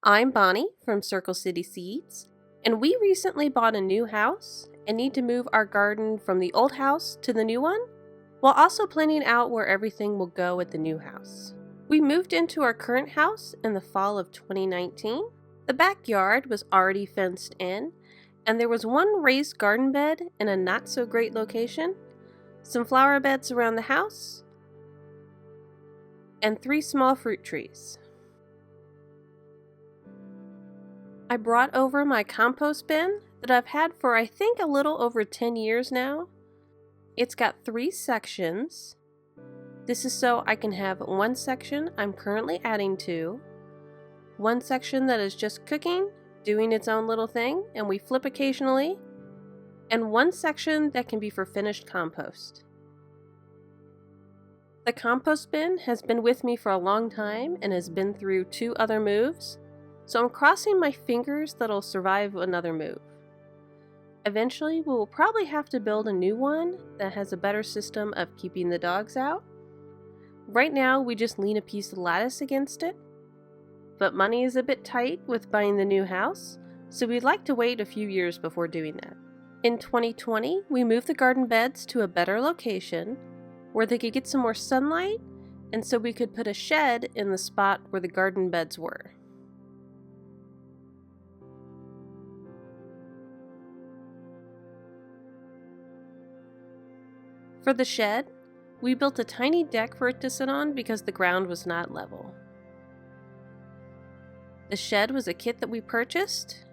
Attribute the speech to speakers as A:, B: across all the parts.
A: I'm Bonnie from Circle City Seeds, and we recently bought a new house and need to move our garden from the old house to the new one, while also planning out where everything will go at the new house. We moved into our current house in the fall of 2019. The backyard was already fenced in, and there was one raised garden bed in a not so great location, some flower beds around the house, and 3 small fruit trees. I brought over my compost bin that I've had for I think a little over 10 years now. It's got 3 sections. This is so I can have one section I'm currently adding to, one section that is just cooking, doing its own little thing, and we flip occasionally, and one section that can be for finished compost. The compost bin has been with me for a long time and has been through 2 other moves, so I'm crossing my fingers that it'll survive another move. Eventually, we will probably have to build a new one that has a better system of keeping the dogs out. Right now, we just lean a piece of lattice against it, but money is a bit tight with buying the new house, so we'd like to wait a few years before doing that. In 2020, we moved the garden beds to a better location where they could get some more sunlight, and so we could put a shed in the spot where the garden beds were. For the shed, we built a tiny deck for it to sit on because the ground was not level. The shed was a kit that we purchased.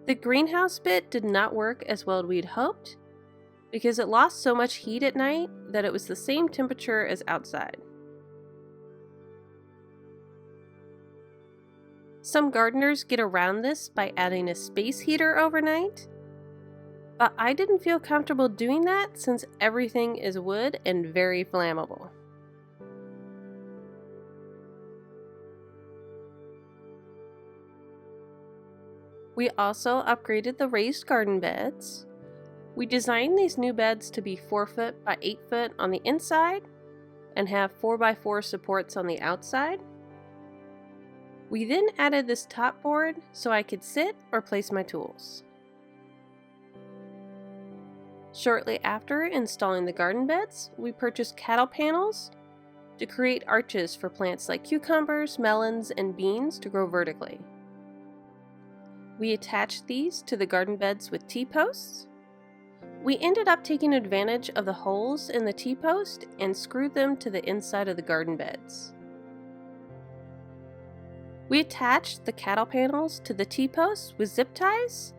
A: The greenhouse bit did not work as well as we'd hoped because it lost so much heat at night that it was the same temperature as outside. Some gardeners get around this by adding a space heater overnight, but I didn't feel comfortable doing that since everything is wood and very flammable. We also upgraded the raised garden beds. We designed these new beds to be 4 foot by 8 foot on the inside and have 4x4 supports on the outside. We then added this top board so I could sit or place my tools. Shortly after installing the garden beds, we purchased cattle panels to create arches for plants like cucumbers, melons, and beans to grow vertically. We attached these to the garden beds with T-posts. We ended up taking advantage of the holes in the T-post and screwed them to the inside of the garden beds. We attached the cattle panels to the T-posts with zip ties,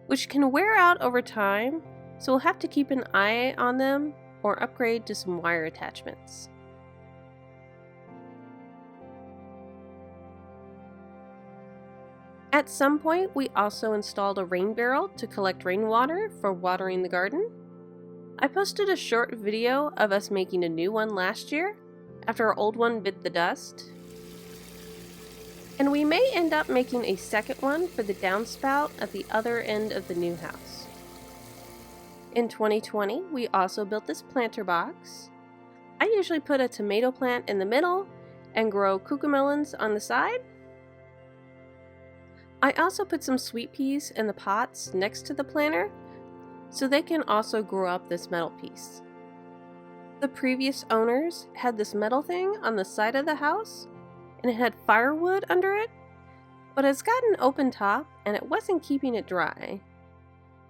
A: which can wear out over time, so we'll have to keep an eye on them or upgrade to some wire attachments. At some point, we also installed a rain barrel to collect rainwater for watering the garden. I posted a short video of us making a new one last year after our old one bit the dust. And we may end up making a second one for the downspout at the other end of the new house. In 2020, we also built this planter box. I usually put a tomato plant in the middle and grow cucamelons on the side. I also put some sweet peas in the pots next to the planter so they can also grow up this metal piece. The previous owners had this metal thing on the side of the house and it had firewood under it, but it's got an open top and it wasn't keeping it dry.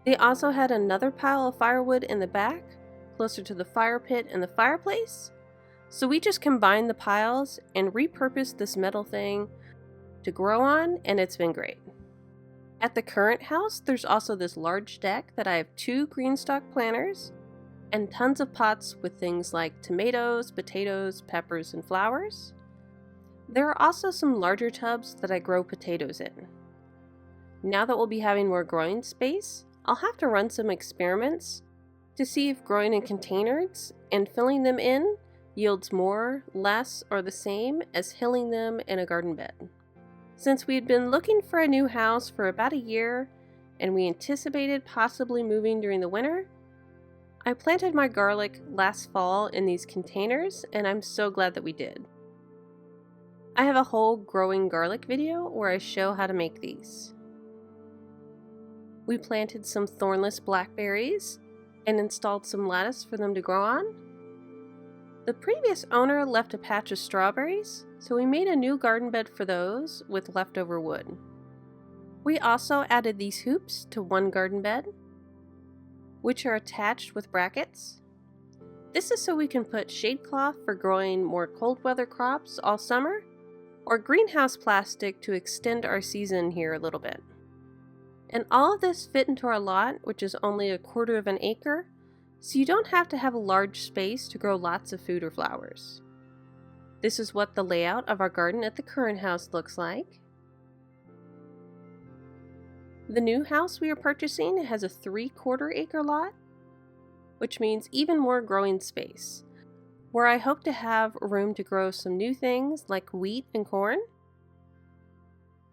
A: They also had another pile of firewood in the back, closer to the fire pit and the fireplace, so we just combined the piles and repurposed this metal thing to grow on, and it's been great. At the current house, there's also this large deck that I have 2 green stock planters and tons of pots with things like tomatoes, potatoes, peppers, and flowers. There are also some larger tubs that I grow potatoes in. Now that we'll be having more growing space, I'll have to run some experiments to see if growing in containers and filling them in yields more, less, or the same as hilling them in a garden bed. Since we had been looking for a new house for about a year and we anticipated possibly moving during the winter, I planted my garlic last fall in these containers and I'm so glad that we did. I have a whole growing garlic video where I show how to make these. We planted some thornless blackberries and installed some lattice for them to grow on. The previous owner left a patch of strawberries, so we made a new garden bed for those with leftover wood. We also added these hoops to one garden bed, which are attached with brackets. This is so we can put shade cloth for growing more cold weather crops all summer, or greenhouse plastic to extend our season here a little bit. And all of this fit into our lot, which is only 1/4 of an acre, so you don't have to have a large space to grow lots of food or flowers. This is what the layout of our garden at the current house looks like. The new house we are purchasing has a 3/4 acre lot, which means even more growing space, where I hope to have room to grow some new things like wheat and corn.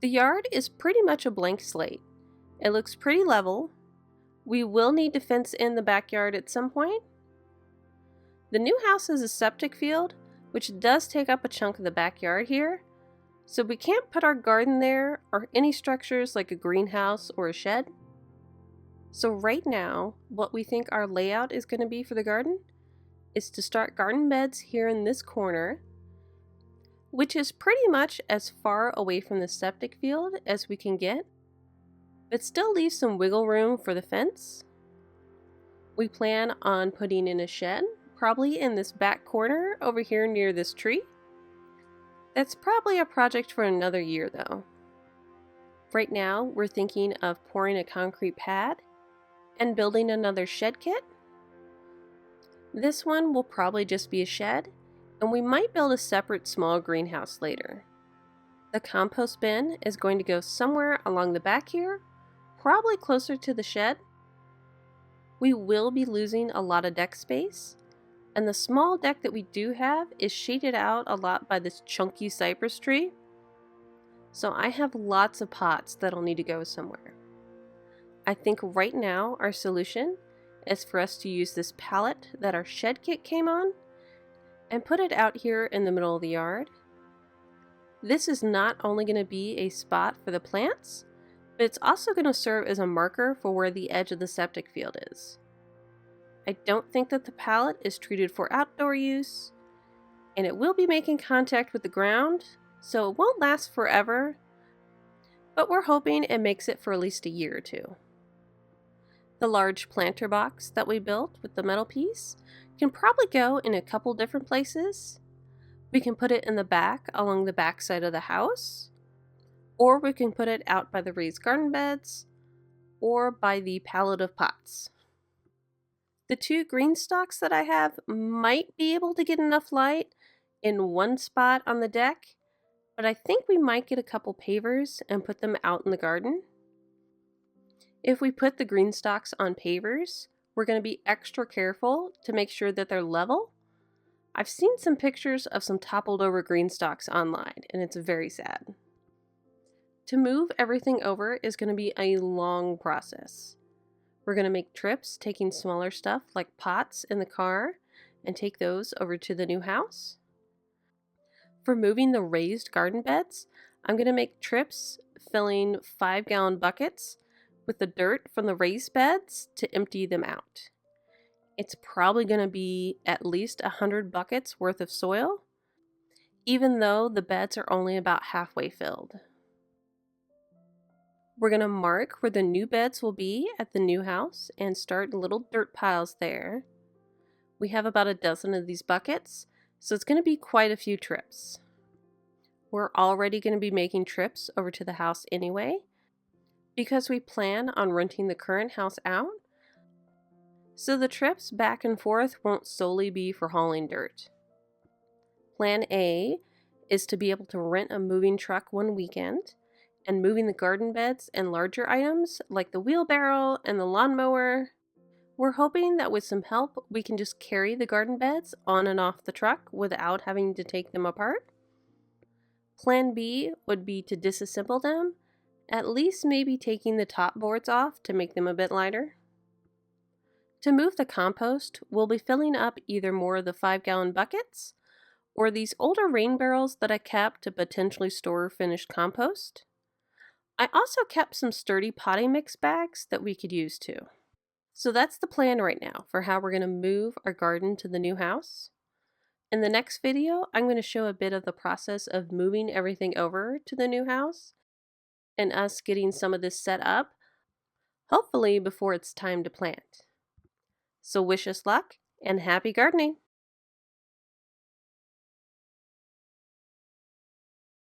A: The yard is pretty much a blank slate. It looks pretty level. We will need to fence in the backyard at some point. The new house has a septic field, which does take up a chunk of the backyard here, so we can't put our garden there or any structures like a greenhouse or a shed. So right now, what we think our layout is going to be for the garden is to start garden beds here in this corner, which is pretty much as far away from the septic field as we can get, but still leaves some wiggle room for the fence. We plan on putting in a shed, probably in this back corner over here near this tree. That's probably a project for another year though. Right now, we're thinking of pouring a concrete pad and building another shed kit. This one will probably just be a shed, and we might build a separate small greenhouse later. The compost bin is going to go somewhere along the back here, probably closer to the shed. We will be losing a lot of deck space, and the small deck that we do have is shaded out a lot by this chunky cypress tree. So I have lots of pots that'll need to go somewhere. I think right now our solution is for us to use this pallet that our shed kit came on and put it out here in the middle of the yard. This is not only going to be a spot for the plants, but it's also going to serve as a marker for where the edge of the septic field is. I don't think that the pallet is treated for outdoor use, and it will be making contact with the ground, so it won't last forever, but we're hoping it makes it for at least a year or two. The large planter box that we built with the metal piece can probably go in a couple different places. We can put it in the back along the back side of the house, or we can put it out by the raised garden beds, or by the pallet of pots. The 2 green stalks that I have might be able to get enough light in one spot on the deck, but I think we might get a couple pavers and put them out in the garden. If we put the green stalks on pavers, we're going to be extra careful to make sure that they're level. I've seen some pictures of some toppled over green stalks online, and it's very sad. To move everything over is going to be a long process. We're going to make trips taking smaller stuff like pots in the car and take those over to the new house. For moving the raised garden beds, I'm going to make trips filling 5-gallon buckets with the dirt from the raised beds to empty them out. It's probably going to be at least 100 buckets worth of soil, even though the beds are only about halfway filled. We're going to mark where the new beds will be at the new house and start little dirt piles there. We have about a dozen of these buckets, so it's going to be quite a few trips. We're already going to be making trips over to the house anyway, because we plan on renting the current house out, so the trips back and forth won't solely be for hauling dirt. Plan A is to be able to rent a moving truck one weekend, and moving the garden beds and larger items like the wheelbarrow and the lawnmower. We're hoping that with some help we can just carry the garden beds on and off the truck without having to take them apart. Plan B would be to disassemble them, at least maybe taking the top boards off to make them a bit lighter. To move the compost, we'll be filling up either more of the 5-gallon buckets or these older rain barrels that I kept to potentially store finished compost. I also kept some sturdy potting mix bags that we could use too. So that's the plan right now for how we're going to move our garden to the new house. In the next video, I'm going to show a bit of the process of moving everything over to the new house and us getting some of this set up, hopefully before it's time to plant. So wish us luck and happy gardening!